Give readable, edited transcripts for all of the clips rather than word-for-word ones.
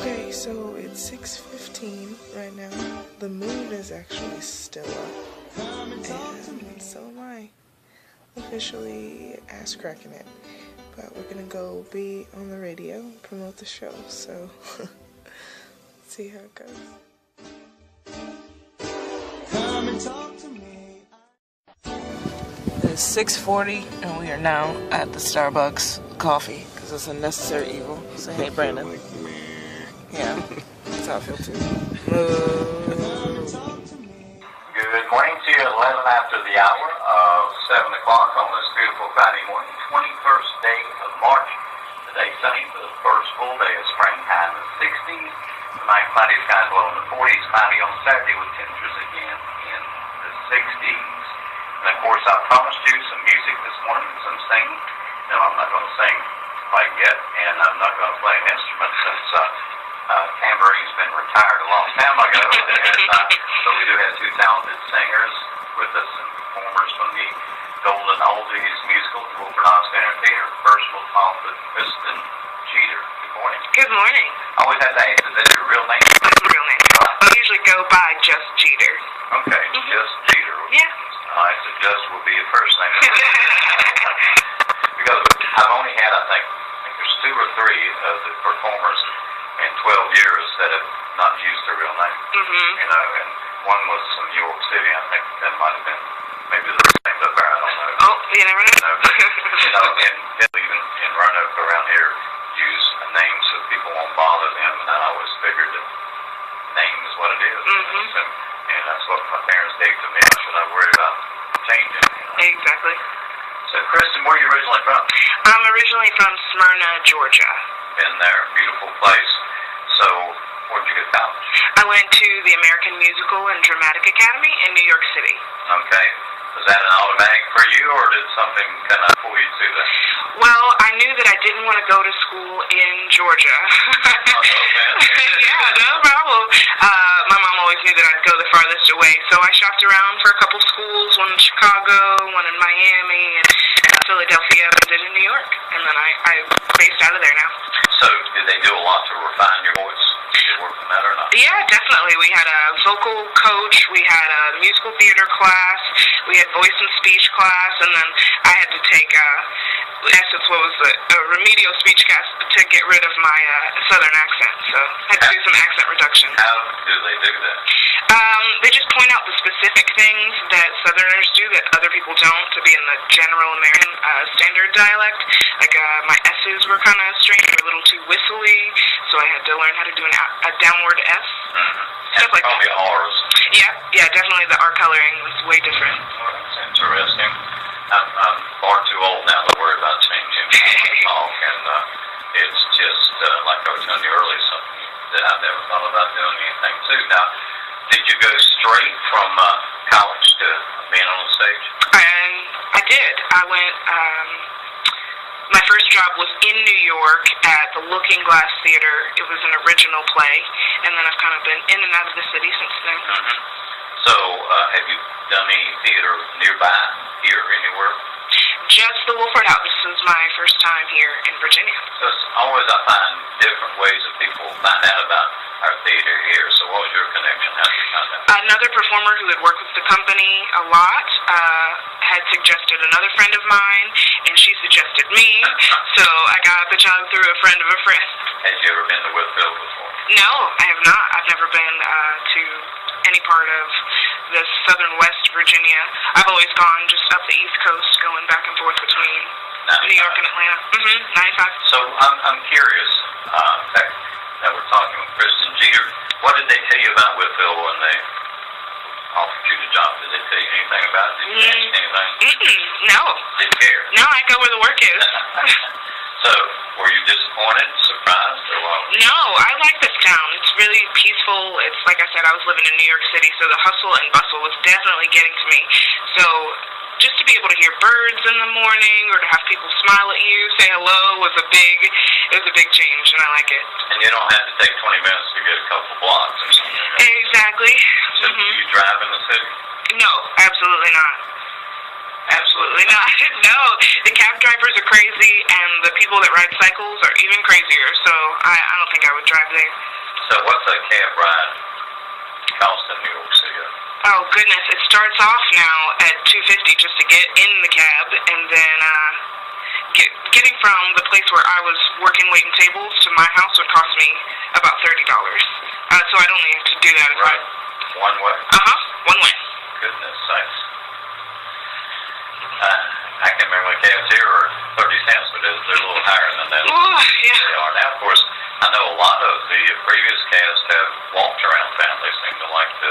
Okay, so it's 6:15 right now. The moon is actually still up, and so am I. Officially ass-cracking it. But we're gonna go be on the radio, promote the show, so let's see how it goes. Come and talk to me. It's 6:40 and we are now at the Starbucks coffee because it's a necessary evil. Say hey, Brandon. Yeah, that's how I feel too. Good morning to you, 11 after the hour of 7 o'clock on this beautiful Friday morning, 21st day of March. Today sunny for the first full day of springtime, the 60s. Tonight, cloudy skies low in the 40s, cloudy on Saturday with temperatures again in the 60s. And of course, I promised you some music this morning, some singing. No, I'm not going to sing quite yet, and I'm not going to play an instrument since tambourine's been retired a long time ago. So we do have two talented singers with us and performers from the Golden Oldies musical, the Wohlfahrt Haus Dinner Theatre. First, we'll talk with Kristen. Good morning. Good morning. I always have to ask, is that your real name? That's my real name. I usually go by just Jeter. Okay, just Jeter. Yeah. All right, so just will be your first name. Because I've only had, I think there's 2 or 3 of the performers in 12 years that have not used their real name. You know, and one was from New York City. I think that might have been maybe the same up there. I don't know. Oh, you never know. And even in Roanoke around here, use a name so people won't bother them. And I always figured that name is what it is. And that's what my parents gave to me. I should not worry about changing. Exactly. So, Kristen, where are you originally from? I'm originally from Smyrna, Georgia. Been there, beautiful place. So, where'd you get college? I went to the American Musical and Dramatic Academy in New York City. Okay. Was that an automatic for you, or did something kind of pull you to that? Well, I knew that I didn't want to go to school in Georgia. Yeah, no problem. My mom always knew that I'd go the farthest away, so I shopped around for a couple schools, one in Chicago, one in Miami, and Philadelphia, and did in New York. And then I based out of there now. So, did they do a lot to refine your voice? Did you work on that or not? Yeah, definitely. We had a vocal coach, we had a musical theater class, we had voice and speech class, and then I had to take in essence, what was a remedial speech class to get rid of my southern accent. So I had to do some accent reduction. How do they do that? They just point out the specific things that Southerners do that other people don't to be in the general American standard dialect. Like my S's were kind of strange, a little too whistly, so I had to learn how to do a downward S. Stuff like that. Probably R's. Yeah, definitely the R coloring was way different. Well, that's interesting. I'm far too old now to worry about changing my talk, and it's just like I was telling you earlier, something that I've never thought about doing anything to. Now, did you go straight from college to being on the stage? I did. I went. My first job was in New York at the Looking Glass Theater. It was an original play, and then I've kind of been in and out of the city since then. So, have you done any theater nearby, here, anywhere? Just the Wohlfahrt House. This is my first time here in Virginia. So always I find different ways that people find out about our theater here. So what was your connection? How did you find out? Another performer who had worked with the company a lot had suggested another friend of mine, and she suggested me. So I got the job through a friend of a friend. Had you ever been to Woodville before? No, I have not. I've never been to any part of the southern West Virginia. I've always gone just up the East Coast, going back and forth between New York and Atlanta. 95. So I'm curious. In fact, now we're talking with Kristen Jeter. What did they tell you about Woodville when they offered you the job? Did they tell you anything about it? Did you ask anything? No. Didn't care? No, I go where the work is. So, were you disappointed, surprised, or what? No, I like this town. It's really peaceful. It's like I said, I was living in New York City, so the hustle and bustle was definitely getting to me. So just to be able to hear birds in the morning or to have people smile at you, say hello was a big change, and I like it. And you don't have to take 20 minutes to get a couple blocks or something. Right? Exactly. So do you drive in the city? No, absolutely not. Absolutely not. No, the cab drivers are crazy, and the people that ride cycles are even crazier. So I don't think I would drive there. So what's a cab ride cost in New York City? Oh goodness, it starts off now at $2.50 just to get in the cab, and then getting from the place where I was working waiting tables to my house would cost me about $30. So I'd only have to do that as well. Right. One way? One way. Goodness sakes. I can remember when cabs here are 30 cents, but they're a little higher than that. Oh, yeah. They are. Now, of course, I know a lot of the previous cabs have walked around town. They seem to like to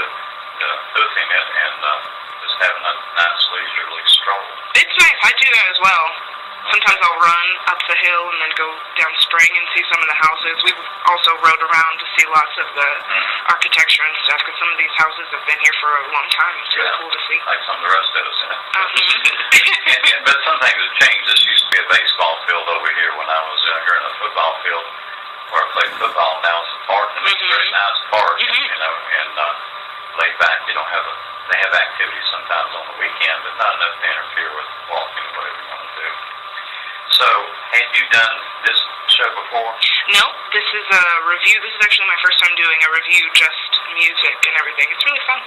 hoof in it and just have a nice leisurely stroll. It's nice. I do that as well. Sometimes I'll run up the hill and then go down Spring and see some of the houses. We've also rode around to see lots of the architecture and stuff, because some of these houses have been here for a long time. It's really cool to see. Like some of the rest of us. But some things have changed. This used to be a baseball field over here when I was younger, in a football field where I played football. Now it's a park, and it's a very nice park, and laid back. You don't have they have activities sometimes on the weekend, but not enough to interfere with walking or whatever you want to do. So, had you done this show before? No, this is a review. This is actually my first time doing a review, just music and everything. It's really fun.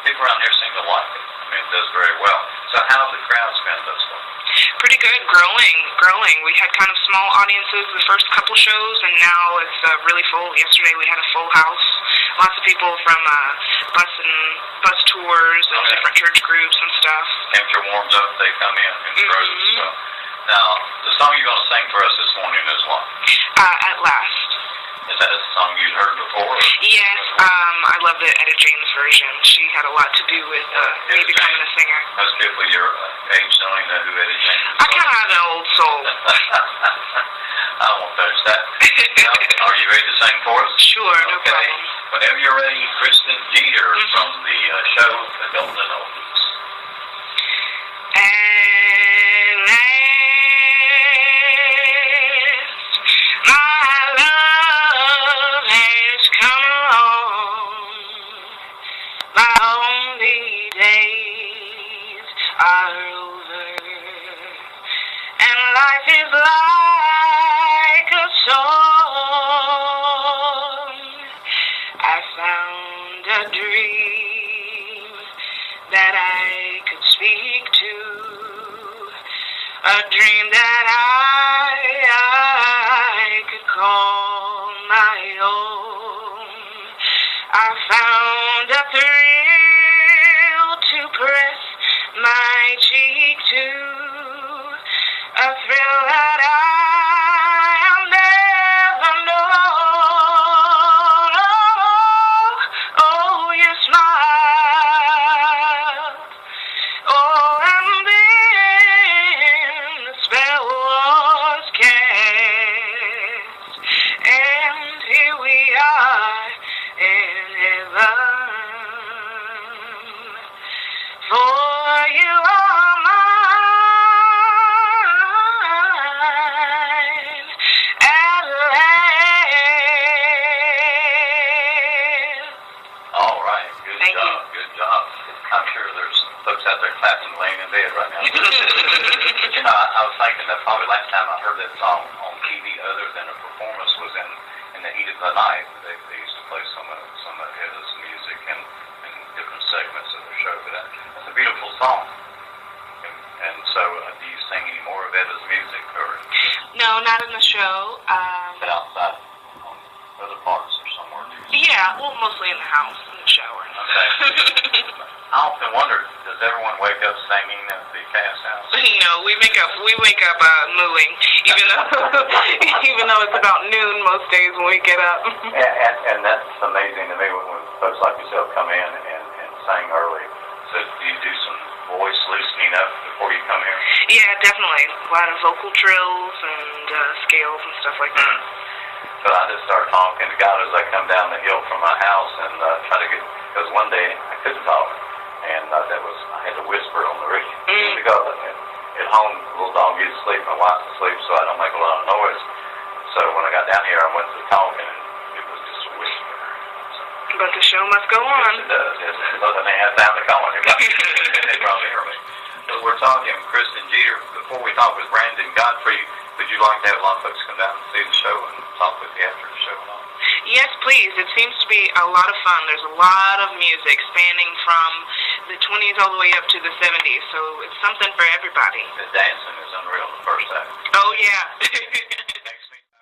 People around here seem to like it. I mean, it does very well. So how have the crowds been thus far? Pretty good, growing. We had kind of small audiences the first couple shows, and now it's really full. Yesterday we had a full house. Lots of people from bus tours and different church groups and stuff. Temperature warms up, they come in droves. So. Now, the song you're going to sing for us this morning is what? At Last. Is that a song you'd heard before? Yes, I love the Etta James version. She had a lot to do with me becoming a singer. Most people your age don't even know who Etta James is. I kind of have an old soul. I won't touch that. Well, are you ready to sing for us? Sure, no problem. Whenever you're ready, Kristen Jeter from the show The Golden Oldies. And my love has come along. My only days are over, and life is like a song. I found a dream that I could speak to, a dream that I could call my own. I found a thrill to press my cheek to, a thrill that I'll never know. Oh, you smile. Oh, and then the spell was cast, and here we are in heaven. For you are mine at last. All right, Thank you. Good job. I'm sure there's folks out there clapping laying in bed right now. But I was thinking that probably last time I heard that song on TV other than a performance was in the heat of the night. They used to play some of Edda's music in different segments of the show. But that's a beautiful song. And so, do you sing any more of Edda's music? Or No, not in the show. is it outside on other parts or somewhere? Yeah, well, mostly in the house, in the shower. Okay. I often wonder, does everyone wake up singing at the cast house? No, we wake up mooing, even though it's about noon most days when we get up. And that's amazing to me when folks like yourself come in and sing early. So do you do some voice loosening up before you come here? Yeah, definitely. A lot of vocal drills and scales and stuff like that. So I just start talking to God as I come down the hill from my house and try to get, because one day I couldn't talk. And I had to whisper on the radio. Because at home, the little dog gets asleep, my wife's asleep, so I don't make a lot of noise. So when I got down here, I went to talking, and it was just a whisper. So, But the show must go on. Yes, it does. Yes, it doesn't have time to call anybody. They probably hear me. So we're talking Kristen Jeter. Before we talk with Brandon Godfrey, would you like to have a lot of folks come down and see the show and talk with you after the show and all? Yes, please. It seems to be a lot of fun. There's a lot of music spanning from the 20s all the way up to the 70s, so it's something for everybody. The dancing is unreal the first time. Oh, yeah.